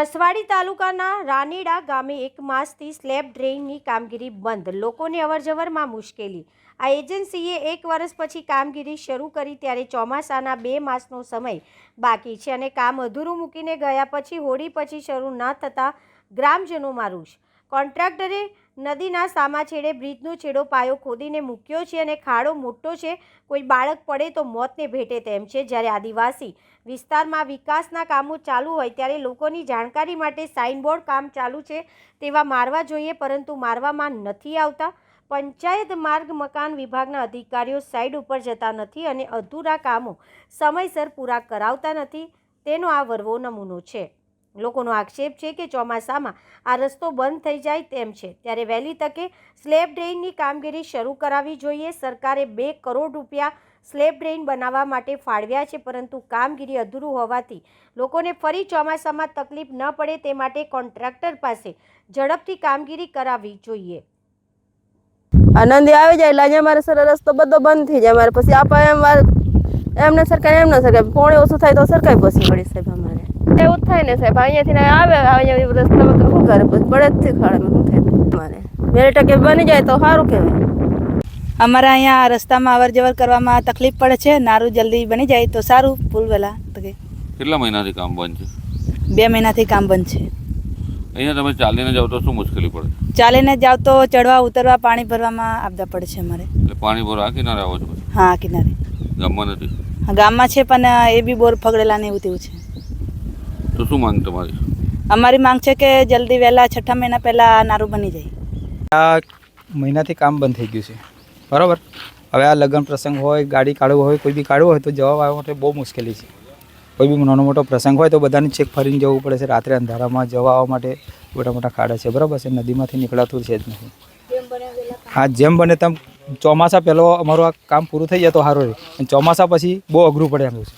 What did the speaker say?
નસવાડી તાલુકાના રાનીડા ગામે 1 માસથી સ્લેબ ડ્રેઇનની કામગીરી બંધ. લોકોની અવરજવરમાં મુશ્કેલી. આ એજન્સીએ 1 વર્ષ પછી કામગીરી શરૂ કરી ત્યારે ચોમાસાના 2 માસનો સમય બાકી છે અને કામ અધૂરું મૂકીને ગયા પછી હોળી પછી શરૂ ન થતાં ગ્રામજનોમાં રોષ. કોન્ટ્રાક્ટરે નદીના સામા છેડે બ્રિજનો છેડો પાયો ખોદીને મૂક્યો છે અને ખાડો મોટો છે, કોઈ બાળક પડે તો મોતને ભેટે તેમ છે. જ્યારે આદિવાસી વિસ્તારમાં વિકાસના કામો ચાલુ હોય ત્યારે લોકોની જાણકારી માટે સાઇનબોર્ડ કામ ચાલુ છે તેવા મારવા જોઈએ, પરંતુ મારવામાં નથી આવતા. પંચાયત માર્ગ મકાન વિભાગના અધિકારીઓ સાઇડ ઉપર જતા નથી અને અધૂરા કામો સમયસર પૂરા કરાવતા નથી. તેનો આ વરવો નમૂનો છે. લોકોનો આક્ષેપ છે કે ચોમાસામાં આ રસ્તો બંધ થઈ જાય તેમ છે, ત્યારે વહેલી તકે સ્લેબ ડ્રેઇનની કામગીરી શરૂ કરાવવી જોઈએ. સરકારે 2 કરોડ રૂપિયા સ્લેબ ડ્રેઇન બનાવવા માટે ફાળવ્યા છે, પરંતુ કામગીરી અધૂરું હોવાથી લોકોને ફરી ચોમાસામાં તકલીફ ન પડે તે માટે કોન્ટ્રાક્ટર પાસે ઝડપથી કામગીરી કરાવવી જોઈએ. આનંદી આવી જાય એટલે અહીંયા મારે રસ્તો બધો બંધ થઈ જાય. મારે પછી આપણે એમને સરકાર પોણે ઓછું થાય તો સરકાર પછી પડી સાહેબ. અમારે એવું જ થાય ને સાહેબ, અહીંયાથી આવે અહીંયા રસ્તા વગર શું કરે પછી પડે જ થી ખાડામાં શું થાય. અમારે વેરે ટકે બની જાય તો સારું કહેવાય. અમારા અહીંયા રસ્તામાં અવર જવર કરવામાં તકલીફ પડે છે. નારું જલ્દી બની જાય તો સારું. પુલ વહેલા તકે. કેટલા મહિનાથી કામ બંધ છે? 2 મહિનાથી કામ બંધ છે. અહીંયા તમે ચાલીને જાઓ તો શું મુશ્કેલી પડે? ચાલીને જાવ તો ચડવા ઉતરવા પાણી ભરવામાં આપદા પડે છે અમારે. એટલે પાણી ભરવા આ કિનારે આવો છો? હા, કિનારે. ગામમાં નથી? હા, ગામમાં છે પણ એ બી બોર ફગડેલા ને એવું તેવું છે. તો શું માંગ તમારી? અમારી માંગ છે કે જલ્દી વહેલા 6ઠા મહિના પહેલાં નારું બની જાય. આ મહિનાથી કામ બંધ થઈ ગયું છે, બરાબર. હવે આ લગ્ન પ્રસંગ હોય, ગાડી કાઢવો હોય, કોઈ બી કાઢવો હોય તો જવા આવવા માટે બહુ મુશ્કેલી છે. કોઈ બી નાનો મોટો પ્રસંગ હોય તો બધાને ચેક ફરીને જવું પડે છે. રાત્રે અંધારામાં જવા આવવા માટે મોટા મોટા ખાડા છે, બરાબર છે. નદીમાંથી નીકળાતું છે જ નહીં. હા, જેમ બને તેમ ચોમાસા પહેલાં અમારું આ કામ પૂરું થઈ જાય તો સારું રહે. ચોમાસા પછી બહુ અઘરું પડે એમ છે.